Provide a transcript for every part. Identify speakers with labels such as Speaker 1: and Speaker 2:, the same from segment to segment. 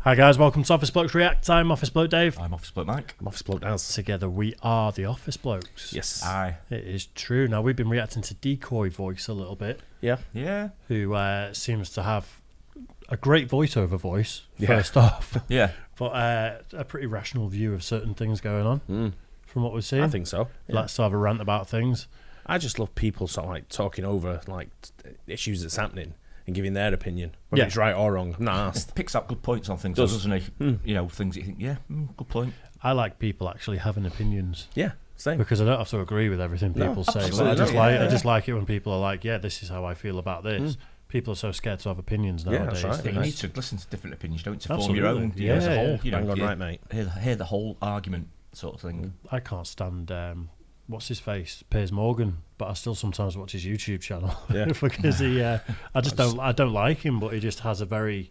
Speaker 1: Hi guys, welcome to Office Blokes React. I'm Office Bloke Dave.
Speaker 2: I'm Office Bloke Mike.
Speaker 3: I'm Office Bloke Daz.
Speaker 1: Together we are the Office Blokes.
Speaker 3: Yes.
Speaker 2: Aye.
Speaker 1: It is true. Now we've been reacting to Decoy voice a little bit.
Speaker 3: Yeah.
Speaker 2: Yeah.
Speaker 1: Who seems to have a great voiceover voice,
Speaker 3: Yeah.
Speaker 1: first off.
Speaker 2: Yeah.
Speaker 1: But a pretty rational view of certain things going on from what we've seen.
Speaker 3: I think so. Yeah.
Speaker 1: Likes to have a rant about things.
Speaker 3: I just love people sort of like talking over like issues that's happening and giving their opinion, whether it's right or wrong. I'm not asked.
Speaker 2: Picks up good points on things, doesn't he? You know, things that you think, yeah, good point.
Speaker 1: I like people actually having opinions.
Speaker 3: Yeah, same.
Speaker 1: Because I don't have to agree with everything people say. But
Speaker 3: absolutely
Speaker 1: I just like it when people are like, yeah, this is how I feel about this. People are so scared to have opinions
Speaker 3: Yeah,
Speaker 1: nowadays.
Speaker 3: that's right.
Speaker 2: You need to listen to different opinions, don't you, to form
Speaker 1: Absolutely.
Speaker 2: your own.
Speaker 1: Yeah,
Speaker 2: as a whole,
Speaker 1: yeah.
Speaker 2: you know,
Speaker 3: Bang on right, mate.
Speaker 2: Hear the whole argument sort of thing.
Speaker 1: I can't stand what's his face, Piers Morgan, but I still sometimes watch his YouTube channel
Speaker 3: Yeah.
Speaker 1: because he. I don't like him, but he just has a very.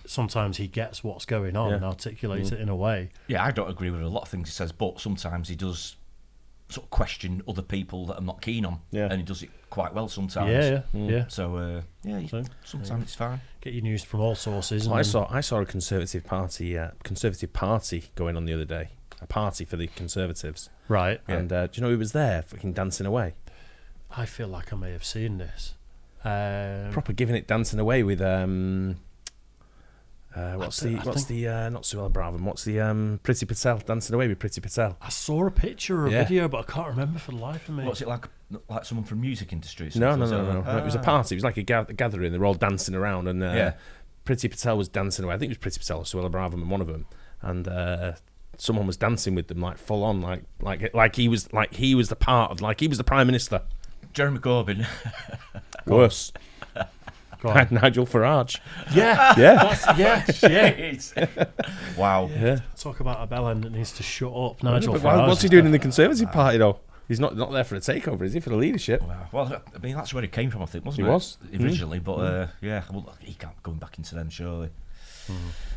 Speaker 1: Sometimes he gets what's going on and articulates it in a way.
Speaker 2: Yeah, I don't agree with a lot of things he says, but sometimes he does sort of question other people that I'm not keen on, and he does it quite well sometimes.
Speaker 1: Yeah.
Speaker 2: So sometimes it's fine.
Speaker 1: Get your news from all sources.
Speaker 3: Well, I saw a Conservative Party going on the other day. A party for the Conservatives.
Speaker 1: Right.
Speaker 3: And do you know who was there? Fucking dancing away.
Speaker 1: I feel like I may have seen this.
Speaker 3: Proper giving it dancing away with not Suella Braverman. What's the Priti Patel dancing away with Priti Patel?
Speaker 1: I saw a picture or a video, but I can't remember for the life of me.
Speaker 2: What's it like someone from music industry?
Speaker 3: No. It was a party. It was like a gathering. They were all dancing around, and Priti Patel was dancing away. I think it was Priti Patel or Suella Braverman, one of them, and someone was dancing with them, like full on, like he was the part of, like he was the Prime Minister.
Speaker 2: Jeremy Corbyn.
Speaker 3: Worse. Nigel Farage.
Speaker 2: Wow.
Speaker 3: Yeah.
Speaker 1: Talk about a bellend that needs to shut up, Nigel Farage.
Speaker 3: What's he doing in the Conservative Party though? He's not there for a takeover, is he? For the leadership?
Speaker 2: Well, I mean, that's where he came from, I think, wasn't it?
Speaker 3: He was
Speaker 2: originally, but he can't go back into them, surely.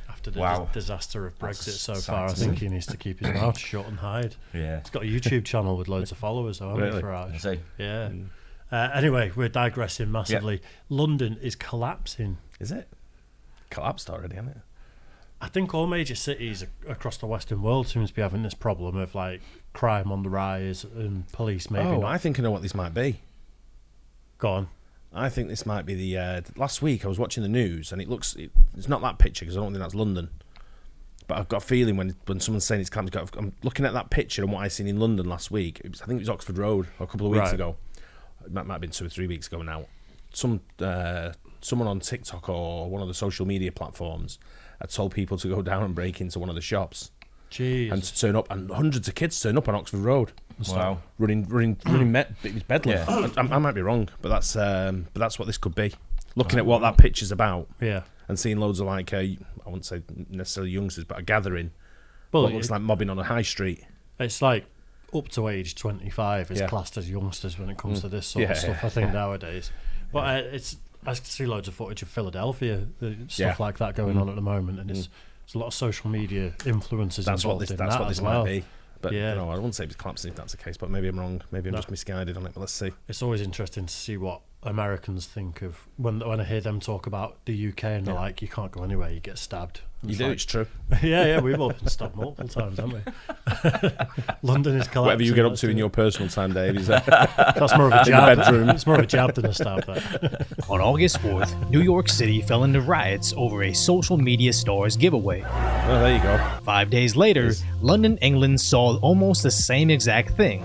Speaker 1: After the disaster of Brexit so far, I think he needs to keep his mouth shut and hide.
Speaker 2: Yeah.
Speaker 1: He's got a YouTube channel with loads of followers, though, hasn't he, Farage?
Speaker 2: I see.
Speaker 1: Yeah. Anyway, we're digressing massively. London is collapsing.
Speaker 3: Is it? Collapsed already, hasn't it?
Speaker 1: I think all major cities across the Western world seems to be having this problem of like crime on the rise and police maybe not.
Speaker 3: I think I know what this might be.
Speaker 1: Go on.
Speaker 3: I think this might be the... last week I was watching the news and it's not that picture because I don't think that's London. But I've got a feeling when someone's saying it's collapsed, I'm looking at that picture and what I seen in London last week. I think it was Oxford Road a couple of weeks ago. It might have been 2 or 3 weeks ago now. Someone on TikTok or one of the social media platforms had told people to go down and break into one of the shops.
Speaker 1: Jeez.
Speaker 3: And to turn up, and hundreds of kids turn up on Oxford Road.
Speaker 2: Wow.
Speaker 3: Running bedlam.
Speaker 2: Yeah.
Speaker 3: I might be wrong, but that's what this could be. Looking at what that picture's about, and seeing loads of like I wouldn't say necessarily youngsters, but a gathering. Well, what looks like mobbing on a high street.
Speaker 1: It's like up to age 25 is classed as youngsters when it comes to this sort of stuff. I think nowadays, but I see loads of footage of Philadelphia, stuff like that going on at the moment, and there's a lot of social media influencers involved in that. That's what this might be. But I wouldn't say it's collapsing if that's the case, but maybe I'm wrong. Maybe I'm just misguided on it, but let's see. It's always interesting to see what Americans think of when I hear them talk about the UK and they're like, you can't go anywhere, you get stabbed.
Speaker 3: It's true.
Speaker 1: Yeah, we've all been stabbed multiple times, haven't we? London is collapsing.
Speaker 3: Whatever you get up to in your personal time, Dave,
Speaker 1: that's more of a jab. It's more of a jab than a stab. That.
Speaker 4: On August 4th, New York City fell into riots over a social media stars giveaway.
Speaker 3: Oh, there you go.
Speaker 4: 5 days later, London, England saw almost the same exact thing.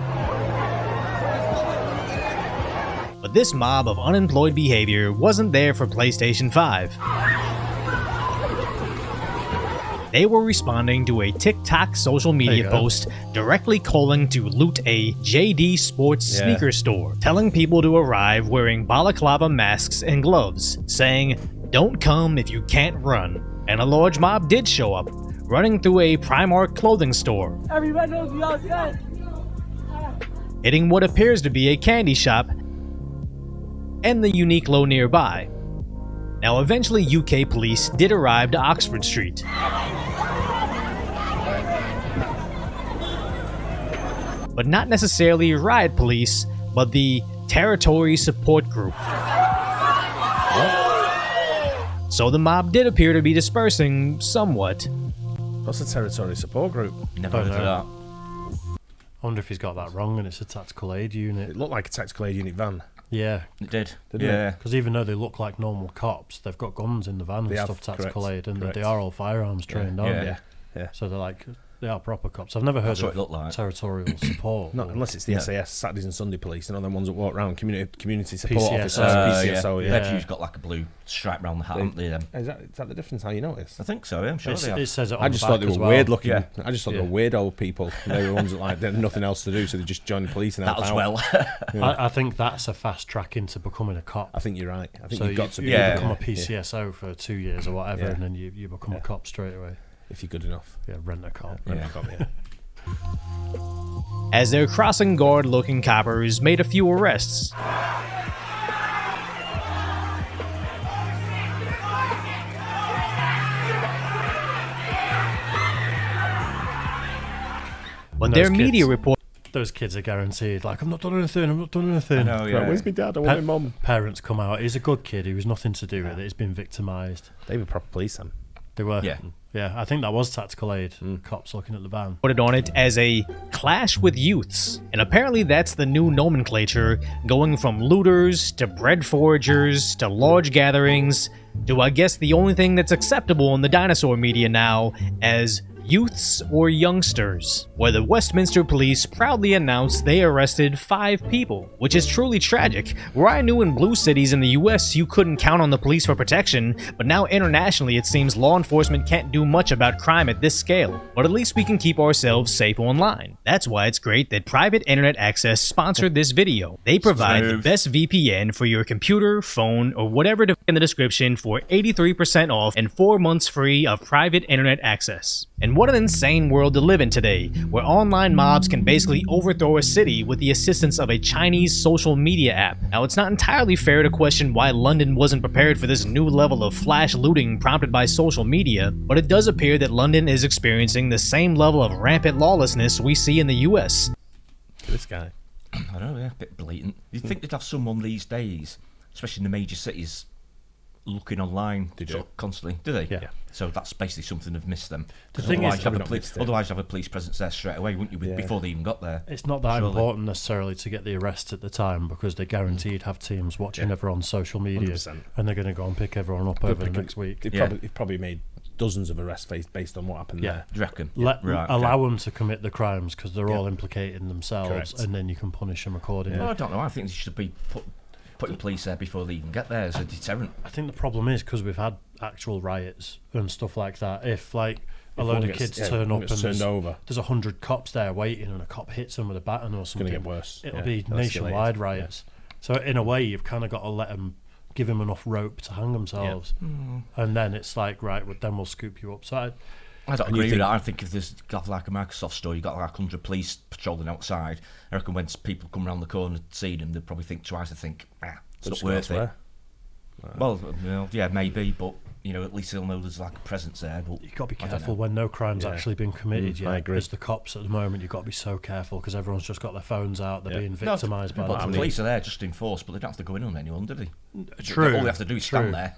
Speaker 4: But this mob of unemployed behavior wasn't there for PlayStation 5. They were responding to a TikTok social media post directly calling to loot a JD Sports sneaker store, telling people to arrive wearing balaclava masks and gloves, saying, "Don't come if you can't run." And a large mob did show up, running through a Primark clothing store,
Speaker 5: Everybody knows we outside.
Speaker 4: hitting what appears to be a candy shop and the Uniqlo nearby. Now, eventually UK police did arrive to Oxford Street. But not necessarily riot police, but the Territory Support Group. so the mob did appear to be dispersing somewhat.
Speaker 3: What's a territory support group?
Speaker 2: Never heard of that.
Speaker 1: I wonder if he's got that wrong and it's a tactical aid unit.
Speaker 3: It looked like a tactical aid unit van.
Speaker 1: Yeah.
Speaker 2: It did.
Speaker 3: Didn't
Speaker 2: yeah.
Speaker 1: Because even though they look like normal cops, they've got guns in the van and stuff, tactical aid, and they are all firearms trained, aren't they? So they're like, they are proper cops. I've never heard
Speaker 2: That's what
Speaker 1: of
Speaker 2: it looked like.
Speaker 1: territorial support.
Speaker 3: Not unless it's the SAS, Saturdays and Sunday police, and all them ones that walk around, community support officers, PCSO.
Speaker 2: They've usually got like a blue stripe around the hat, haven't they? Them.
Speaker 3: Is that the difference? How you notice?
Speaker 2: I think so. Yeah, I'm sure they have.
Speaker 1: It says it on
Speaker 3: I just
Speaker 1: the
Speaker 3: thought
Speaker 1: back
Speaker 3: they
Speaker 1: as
Speaker 3: were
Speaker 1: well.
Speaker 3: weird looking. I just thought they were weird old people. They were ones that like they had nothing else to do, so they just joined the police and
Speaker 2: that as well.
Speaker 1: I think that's a fast track into becoming a cop.
Speaker 3: I think you're right. I think
Speaker 1: so
Speaker 3: you've got to
Speaker 1: you become a PCSO for 2 years or whatever, and then you become a cop straight away.
Speaker 3: If you're good enough.
Speaker 1: Yeah, rent a cop.
Speaker 3: Rent a cop,
Speaker 4: As their crossing guard-looking coppers made a few arrests. But their media report.
Speaker 1: Those kids are guaranteed, like, I'm not doing anything.
Speaker 2: I know,
Speaker 3: Right, where's my dad? I want my mum.
Speaker 1: Parents come out. He's a good kid. He was nothing to do with it. He's been victimised.
Speaker 3: They were proper police, then.
Speaker 1: They were.
Speaker 2: Yeah.
Speaker 1: Yeah, I think that was tactical aid. Cops looking at the van.
Speaker 4: Put it on it as a clash with youths. And apparently that's the new nomenclature, going from looters to bread foragers to large gatherings to, I guess, the only thing that's acceptable in the dinosaur media now as youths or youngsters, where the Westminster police proudly announced they arrested 5 people, which is truly tragic. Where I knew in blue cities in the US you couldn't count on the police for protection, but now internationally it seems law enforcement can't do much about crime at this scale. But at least we can keep ourselves safe online. That's why it's great that Private Internet Access sponsored this video. They provide the best VPN for your computer, phone, or whatever in the description for 83% off and 4 months free of private internet access. And what an insane world to live in today, where online mobs can basically overthrow a city with the assistance of a Chinese social media app. Now, it's not entirely fair to question why London wasn't prepared for this new level of flash looting prompted by social media, but it does appear that London is experiencing the same level of rampant lawlessness we see in the US.
Speaker 3: This guy.
Speaker 2: I don't know, a bit blatant. You'd think they'd have someone these days, especially in the major cities, looking online constantly, do they?
Speaker 1: Yeah.
Speaker 2: So that's basically something they've missed them.
Speaker 1: The thing is,
Speaker 2: otherwise you have a police presence there straight away, wouldn't you? Before they even got there.
Speaker 1: It's not that important necessarily to get the arrest at the time, because they guaranteed have teams watching everyone's social media,
Speaker 3: 100%.
Speaker 1: and they're going to go and pick everyone up over the next week.
Speaker 3: They've probably made dozens of arrests based on what happened there.
Speaker 2: Do you reckon?
Speaker 1: Allow them to commit the crimes because they're all implicating themselves.
Speaker 3: Correct.
Speaker 1: And then you can punish them accordingly.
Speaker 2: Well, I don't know. I think they should be putting police there before they even get there as a deterrent.
Speaker 1: I think the problem is because we've had actual riots and stuff like that. If like a load of kids turn up and there's 100 cops there waiting and a cop hits them with a baton or something,
Speaker 3: it's going to get worse.
Speaker 1: It'll be nationwide riots. So in a way, you've kind of got to let them, give them enough rope to hang themselves, and then it's like, right, well, then we'll scoop you up. So
Speaker 2: I don't agree with that. I think if there's got like a Microsoft store, you've got like 100 police patrolling outside. I reckon when people come around the corner to see them, they'll probably think twice. I think, it's not worth it. Well, maybe, but at least they'll know there's like a presence there. But
Speaker 1: you've got to be careful when no crime's actually been committed yet.
Speaker 3: I agree.
Speaker 1: As the cops at the moment, you've got to be so careful because everyone's just got their phones out. They're being victimised by that.
Speaker 2: The police are there just to enforce, but they don't have to go in on anyone, do they?
Speaker 1: True.
Speaker 2: All they have to do is stand there.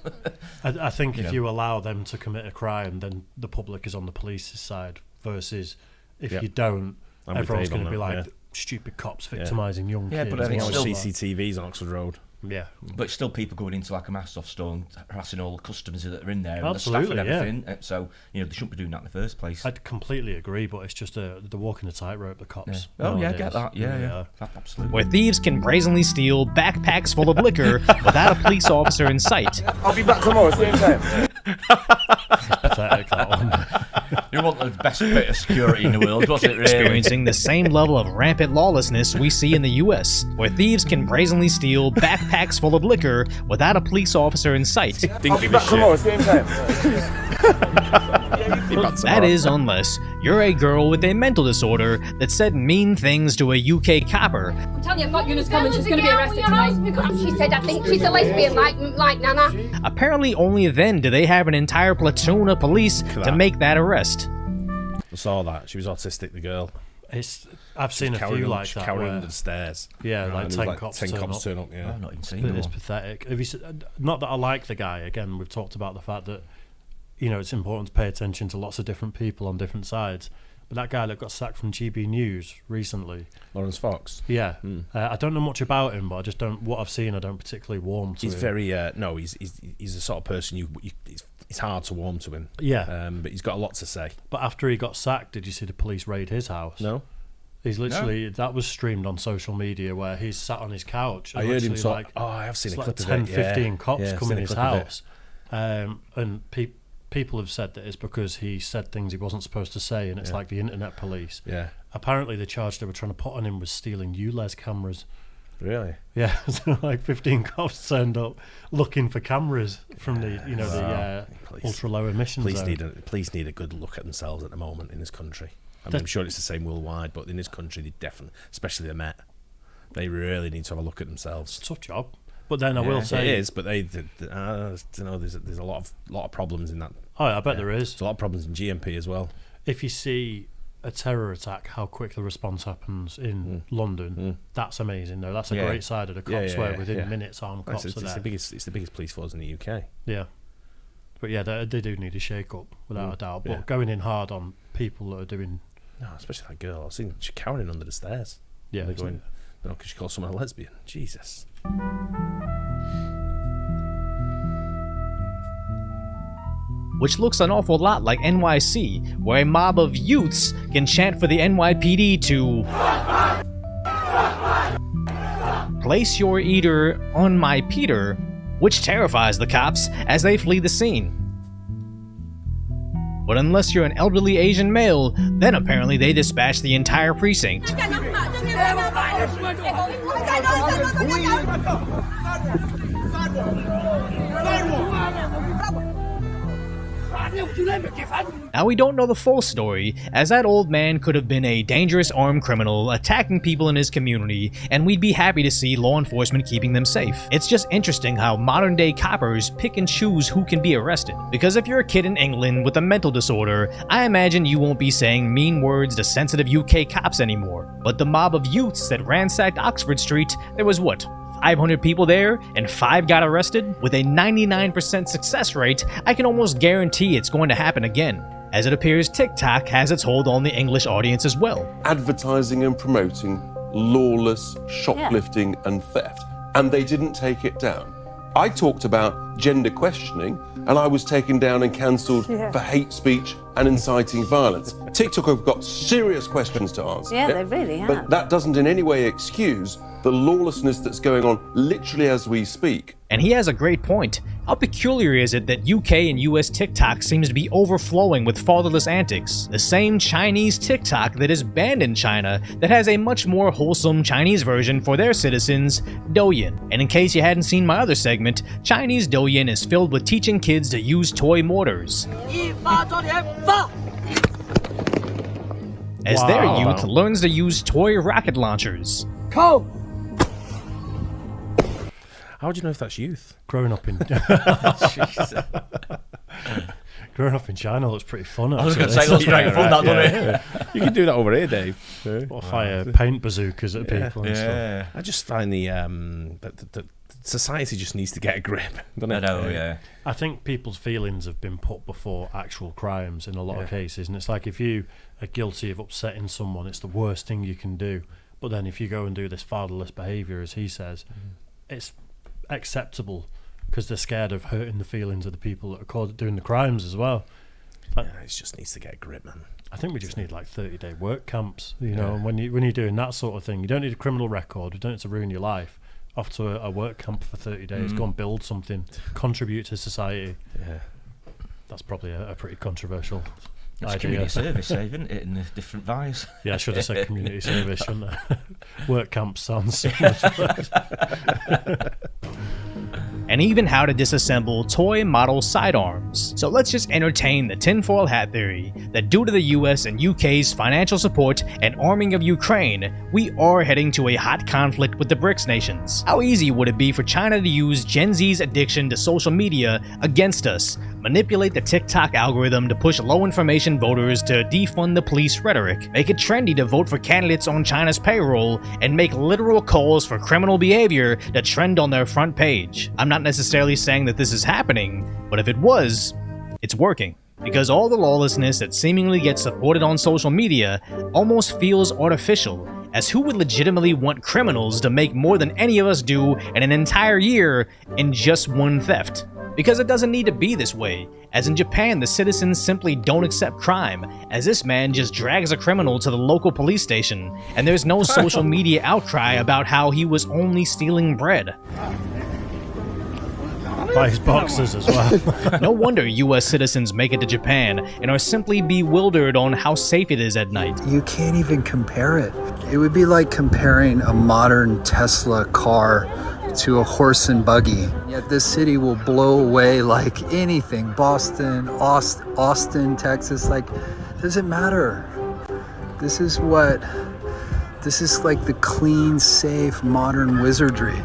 Speaker 1: I think if you allow them to commit a crime, then the public is on the police's side, versus if you don't, everyone's going to be like, stupid cops victimising young kids.
Speaker 2: But I think
Speaker 3: still CCTVs on Oxford Road.
Speaker 1: Yeah,
Speaker 2: but still people going into like a Microsoft store and harassing all the customers that are in there,
Speaker 1: absolutely,
Speaker 2: and the staff and everything. So they shouldn't be doing that in the first place.
Speaker 1: I'd completely agree, but it's just they're walking a tightrope. The cops.
Speaker 2: I get that. Yeah. Absolutely.
Speaker 4: Where thieves can brazenly steal backpacks full of liquor without a police officer in sight.
Speaker 5: I'll be back tomorrow, same time.
Speaker 1: Pathetic, that one.
Speaker 2: You want the best bit of security in the world, wasn't it, really?
Speaker 4: Experiencing the same level of rampant lawlessness we see in the US, where thieves can brazenly steal backpacks full of liquor without a police officer in sight.
Speaker 5: I'll be back tomorrow, same time.
Speaker 4: That is, unless you're a girl with a mental disorder that said mean things to a UK copper.
Speaker 6: I'm telling you, I've got Eunice coming. She's going to be arrested tonight. Because she said, I think she's a lesbian like Nana.
Speaker 4: Apparently, only then do they have an entire platoon of police to make that arrest.
Speaker 3: I saw that. She was autistic, the girl.
Speaker 1: I've seen a few like that.
Speaker 3: Cowering under the stairs.
Speaker 1: Yeah, like 10
Speaker 3: cops
Speaker 1: turn
Speaker 3: up. Yeah,
Speaker 2: I've not even seen them.
Speaker 1: It's pathetic. Not that I like the guy. Again, we've talked about the fact that it's important to pay attention to lots of different people on different sides. But that guy that got sacked from GB News recently,
Speaker 3: Lawrence Fox.
Speaker 1: Yeah, I don't know much about him, but I just don't. What I've seen, I don't particularly warm to.
Speaker 3: He's
Speaker 1: him.
Speaker 3: very he's the sort of person it's hard to warm to him.
Speaker 1: Yeah,
Speaker 3: but he's got a lot to say.
Speaker 1: But after he got sacked, did you see the police raid his house?
Speaker 3: No.
Speaker 1: He's literally that was streamed on social media where he's sat on his couch. And
Speaker 3: I heard him talk.
Speaker 1: Like,
Speaker 3: I have seen a clip of
Speaker 1: 10,
Speaker 3: it.
Speaker 1: 15 cops come in his house,
Speaker 3: and
Speaker 1: people have said that it's because he said things he wasn't supposed to say, and it's like the internet police.
Speaker 3: Yeah.
Speaker 1: Apparently, the charge they were trying to put on him was stealing ULEZ cameras.
Speaker 3: Really?
Speaker 1: Yeah, so like 15 cops turned up looking for cameras from the ultra low emissions.
Speaker 3: Police need a good look at themselves at the moment in this country. I'm sure it's the same worldwide, but in this country, they definitely, especially the Met, they really need to have a look at themselves.
Speaker 1: Tough job. But then I will say
Speaker 3: it is. But there's a lot of problems in that.
Speaker 1: Oh, I bet there is.
Speaker 3: There's a lot of problems in GMP as well.
Speaker 1: If you see a terror attack, how quick the response happens in London, that's amazing. Though that's a great side of the cops, where within minutes armed cops are there.
Speaker 3: It's the biggest police force in the UK.
Speaker 1: Yeah, but they do need a shake up without a doubt. But going in hard on people that are doing.
Speaker 3: No, especially that girl. I've seen she cowering under the stairs. Yeah, they're going. Because she called someone a lesbian. Jesus.
Speaker 4: Which looks an awful lot like NYC, where a mob of youths can chant for the NYPD to place your eater on my Peter, which terrifies the cops as they flee the scene. But unless you're an elderly Asian male, then apparently they dispatch the entire precinct. Now we don't know the full story, as that old man could have been a dangerous armed criminal attacking people in his community, and we'd be happy to see law enforcement keeping them safe. It's just interesting how modern day coppers pick and choose who can be arrested. Because if you're a kid in England with a mental disorder, I imagine you won't be saying mean words to sensitive UK cops anymore. But the mob of youths that ransacked Oxford Street, there was 500 people there, and 5 got arrested? With a 99% success rate, I can almost guarantee it's going to happen again, as it appears TikTok has its hold on the English audience as well.
Speaker 7: Advertising and promoting lawless shoplifting and theft, and they didn't take it down. I talked about gender questioning, and I was taken down and cancelled for hate speech and inciting violence. TikTok have got serious questions to answer.
Speaker 8: Yeah, they really have.
Speaker 7: But that doesn't in any way excuse the lawlessness that's going on literally as we speak.
Speaker 4: And he has a great point. How peculiar is it that UK and US TikTok seems to be overflowing with fatherless antics? The same Chinese TikTok that is banned in China that has a much more wholesome Chinese version for their citizens, Douyin. And in case you hadn't seen my other segment, Chinese Douyin is filled with teaching kids to use toy mortars. As their youth learns to use toy rocket launchers.
Speaker 3: How do you know if that's youth?
Speaker 1: Growing up in growing up in China looks pretty fun.
Speaker 2: I was going to say, it looks great fun, doesn't it?
Speaker 3: You can do that over here, Dave.
Speaker 1: Or fire paint bazookas at people and stuff.
Speaker 3: I just find the society just needs to get a grip.
Speaker 2: I know,
Speaker 1: I think people's feelings have been put before actual crimes in a lot of cases, and it's like if you are guilty of upsetting someone, it's the worst thing you can do. But then if you go and do this fatherless behaviour, as he says, it's acceptable because they're scared of hurting the feelings of the people that are doing the crimes as well.
Speaker 3: It just needs to get a grip, man.
Speaker 1: I think we just need like 30-day work camps, you know, and when you're doing that sort of thing, you don't need a criminal record, you don't need to ruin your life. Off to a work camp for 30 days, go and build something, contribute to society. Yeah. That's probably a pretty controversial idea.
Speaker 2: Community service, isn't it, in the different vies?
Speaker 1: Yeah, I should have said community service, shouldn't I? Work camp sounds so much worse.
Speaker 4: and even how to disassemble toy model sidearms. So let's just entertain the tinfoil hat theory that due to the US and UK's financial support and arming of Ukraine, we are heading to a hot conflict with the BRICS nations. How easy would it be for China to use Gen Z's addiction to social media against us, manipulate the TikTok algorithm to push low-information voters to defund the police rhetoric, make it trendy to vote for candidates on China's payroll, and make literal calls for criminal behavior to trend on their front page? I'm not necessarily saying that this is happening, but if it was, it's working. Because all the lawlessness that seemingly gets supported on social media almost feels artificial, as who would legitimately want criminals to make more than any of us do in an entire year in just one theft? Because it doesn't need to be this way, as in Japan the citizens simply don't accept crime, as this man just drags a criminal to the local police station, and there's no social media outcry about how he was only stealing bread.
Speaker 1: By his boxers as well.
Speaker 4: No wonder US citizens make it to Japan and are simply bewildered on how safe it is at night.
Speaker 8: You can't even compare it. It would be like comparing a modern Tesla car to a horse and buggy. Yet this city will blow away like anything. Boston, Austin, Texas, like, doesn't matter. This is like the clean, safe, modern wizardry.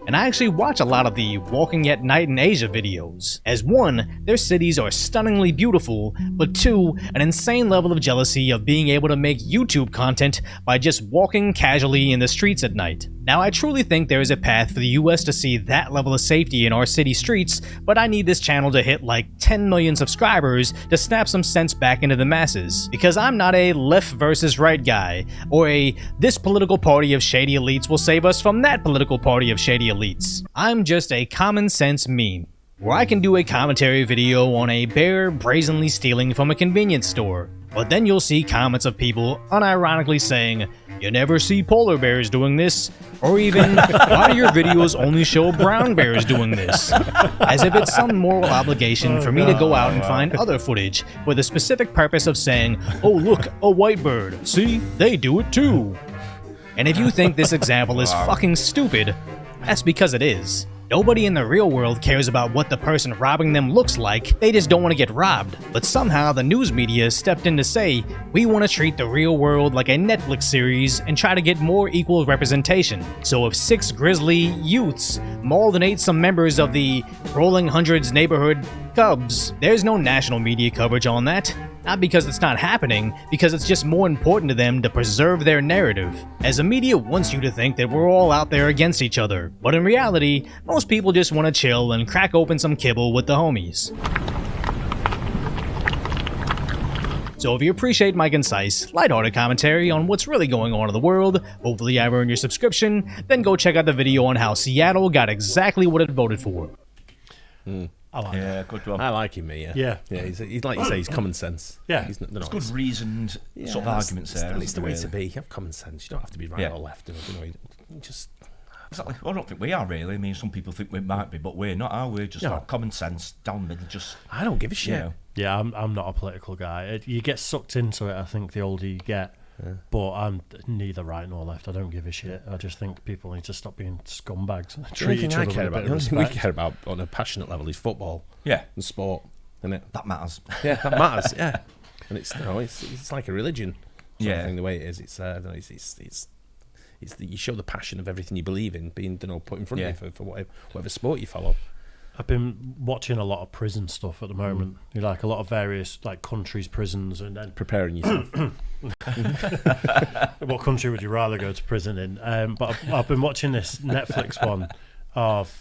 Speaker 4: And I actually watch a lot of the Walking at Night in Asia videos. As one, their cities are stunningly beautiful, but two, an insane level of jealousy of being able to make YouTube content by just walking casually in the streets at night. Now, I truly think there is a path for the US to see that level of safety in our city streets, but I need this channel to hit like 10 million subscribers to snap some sense back into the masses. Because I'm not a left versus right guy, or a this political party of shady elites will save us from that political party of shady elites. I'm just a common sense meme, where I can do a commentary video on a bear brazenly stealing from a convenience store. But then you'll see comments of people unironically saying, "You never see polar bears doing this," or even, "Why do your videos only show brown bears doing this?" As if it's some moral obligation for me to go out and find other footage for the specific purpose of saying, "Oh look, a white bird, see, they do it too." And if you think this example is fucking stupid, that's because it is. Nobody in the real world cares about what the person robbing them looks like, they just don't want to get robbed. But somehow the news media stepped in to say, we want to treat the real world like a Netflix series and try to get more equal representation. So if 6 grizzly youths mauled and ate some members of the Rolling Hundreds neighborhood Cubs, there's no national media coverage on that. Not because it's not happening, because it's just more important to them to preserve their narrative. As the media wants you to think that we're all out there against each other, but in reality, most people just want to chill and crack open some kibble with the homies. So if you appreciate my concise, lighthearted commentary on what's really going on in the world, hopefully I've earned your subscription, then go check out the video on how Seattle got exactly what it voted for.
Speaker 1: I like
Speaker 2: Yeah, good one.
Speaker 3: I like him, mate. Yeah. He's like you say, he's common sense.
Speaker 1: Yeah.
Speaker 3: He's
Speaker 2: It's good reasoned sort of arguments there.
Speaker 3: And it's the way
Speaker 2: really.
Speaker 3: to be. You have common sense. You don't have to be right or left. You just
Speaker 2: Exactly. Well, I don't think we are really. I mean, some people think we might be, but we're not, are we? Just got common sense down the middle. Just
Speaker 3: I don't give a shit.
Speaker 2: You know.
Speaker 1: Yeah, I'm not a political guy. You get sucked into it, I think, the older you get. Yeah. But I'm neither right nor left. I don't give a shit. I just think people need to stop being scumbags.
Speaker 3: The only thing I care about, the only thing we care about on a passionate level is football.
Speaker 2: Yeah.
Speaker 3: And sport, isn't it?
Speaker 2: That matters.
Speaker 3: Yeah, that matters. Yeah. And it's like a religion.
Speaker 2: Yeah.
Speaker 3: The way it is, it's you show the passion of everything you believe in being put in front of you for whatever sport you follow.
Speaker 1: I've been watching a lot of prison stuff at the moment. You like a lot of various like countries' prisons, and then
Speaker 3: preparing yourself.
Speaker 1: What country would you rather go to prison in? But I've been watching this Netflix one.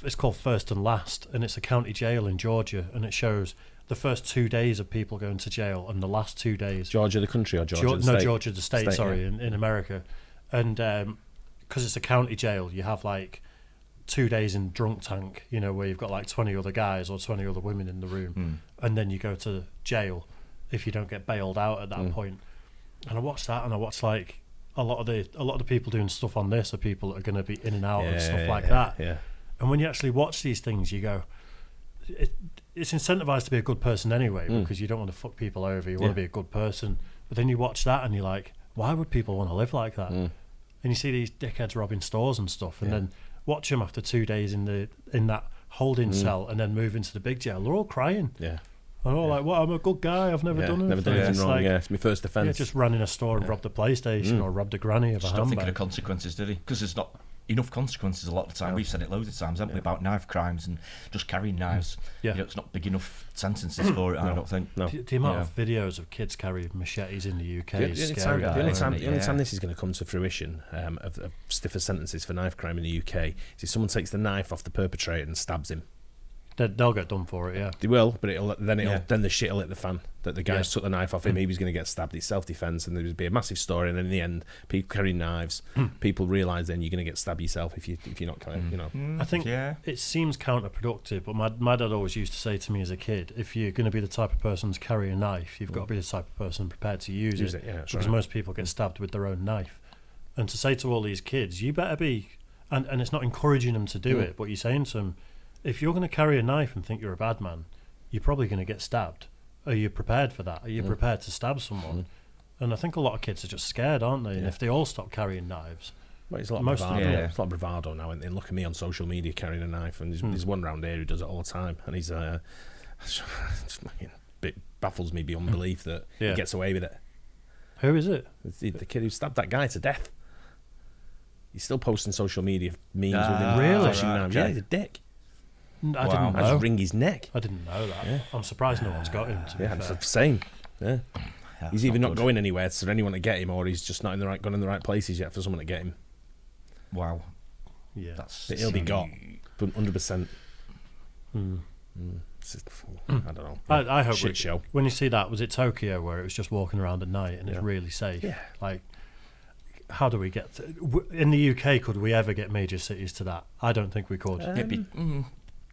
Speaker 1: It's called First and Last, and it's a county jail in Georgia, and it shows the first 2 days of people going to jail and the last 2 days.
Speaker 3: Georgia the country or Georgia the state?
Speaker 1: No, Georgia the state. Sorry, in America, and because it's a county jail, you have like 2 days in drunk tank, where you've got like 20 other guys or 20 other women in the room, and then you go to jail if you don't get bailed out at that point. And I watched that, and I watched like a lot of the people doing stuff on this are people that are going to be in and out and stuff like that.
Speaker 3: Yeah.
Speaker 1: And when you actually watch these things, you go, it's incentivized to be a good person anyway, because you don't want to fuck people over. You want to be a good person. But then you watch that, and you're like, why would people want to live like that? And you see these dickheads robbing stores and stuff, and then watch them after 2 days in that holding cell, and then moving to the big jail. They're all crying.
Speaker 3: Yeah.
Speaker 1: And all like, well, I'm a good guy. I've never done anything.
Speaker 3: Never done anything wrong.
Speaker 1: Like,
Speaker 3: it's my first offence.
Speaker 1: Yeah, just ran in a store and robbed a PlayStation or robbed a granny of a handbag.
Speaker 2: Not thinking of consequences, did he? Because there's not enough consequences a lot of the time. We've said it loads of times, haven't we, about knife crimes and just carrying knives.
Speaker 1: Yeah.
Speaker 2: You know, it's not big enough sentences for it, I don't think.
Speaker 3: No.
Speaker 1: The amount of videos of kids carrying machetes in the UK is scary.
Speaker 3: The only time this is going to come to fruition of stiffer sentences for knife crime in the UK is if someone takes the knife off the perpetrator and stabs him.
Speaker 1: They'll get done for it, yeah.
Speaker 3: They will, but then the shit will hit the fan that the guys took the knife off him. He was going to get stabbed. It's self-defense, and there would be a massive story. And in the end, people carrying knives. People realise then you're going to get stabbed yourself if you're not carrying. You know.
Speaker 1: I think it seems counterproductive, but my dad always used to say to me as a kid, if you're going to be the type of person to carry a knife, you've got to be the type of person prepared to use it.
Speaker 3: Yeah,
Speaker 1: because most people get stabbed with their own knife. And to say to all these kids, you better be, and it's not encouraging them to do it, but you're saying to them, if you're going to carry a knife and think you're a bad man, you're probably going to get stabbed. Are you prepared for that? Are you prepared to stab someone? And I think a lot of kids are just scared, aren't they? And if they all stop carrying knives...
Speaker 3: Well, it's a lot of bravado. It's a lot of bravado now. And look at me on social media carrying a knife. And there's one round here who does it all the time. And he's... it baffles me beyond belief that he gets away with it.
Speaker 1: Who is it?
Speaker 3: It's the kid who stabbed that guy to death. He's still posting social media memes with him.
Speaker 1: Really?
Speaker 3: Knives. Yeah, he's a dick.
Speaker 1: I didn't know.
Speaker 3: I just wring his neck.
Speaker 1: I didn't know that. Yeah. I'm surprised no one's got him.
Speaker 3: It's the same. Yeah. He's either not going anywhere for anyone to get him, or he's just not gone in the right places yet for someone to get him.
Speaker 2: Wow.
Speaker 1: Yeah.
Speaker 3: He'll be got 100%. I don't know.
Speaker 1: I hope
Speaker 3: shit show.
Speaker 1: When you see that, was it Tokyo where it was just walking around at night and it's really safe?
Speaker 3: Yeah.
Speaker 1: Like, how do we get in the UK? Could we ever get major cities to that? I don't think we could.
Speaker 2: It'd be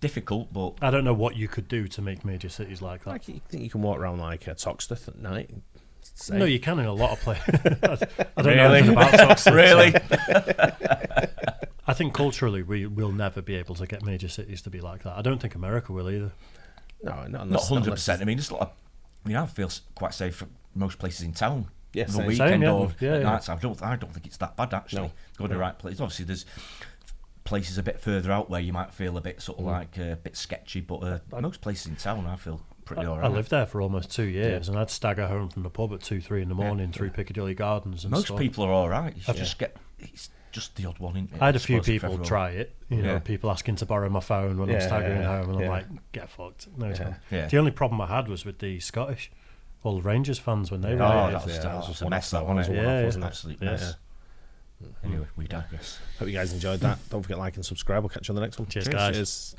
Speaker 2: difficult, but
Speaker 1: I don't know what you could do to make major cities like that.
Speaker 3: Like, you think you can walk around like Toxteth at night?
Speaker 1: No, you can in a lot of places. I don't know anything about Toxteth.
Speaker 2: Really?
Speaker 1: I think culturally we will never be able to get major cities to be like that. I don't think America will either.
Speaker 3: No, not
Speaker 2: 100%. I mean, it's a lot of, I feel quite safe for most places in town.
Speaker 3: Yes,
Speaker 2: the weekend or at night time. I don't think it's that bad actually. Go to the right place. Obviously, there's places a bit further out where you might feel a bit sort of like a bit sketchy, but most places in town I feel pretty alright.
Speaker 1: I lived there for almost 2 years, and I'd stagger home from the pub at 2-3 in the morning through Piccadilly Gardens. And
Speaker 2: most people are alright. It's just the odd one. Isn't it?
Speaker 1: I had a few people try it. You know, people asking to borrow my phone when I'm staggering home, and I'm like, get fucked. No time. The only problem I had was with the Scottish. All the Rangers fans when they were
Speaker 2: that was just a mess, that wasn't it?
Speaker 3: It was an
Speaker 2: absolute mess. Anyway, we digress.
Speaker 3: Hope you guys enjoyed that. Don't forget to like and subscribe. We'll catch you on the next one.
Speaker 1: Cheers, guys.
Speaker 3: Cheers.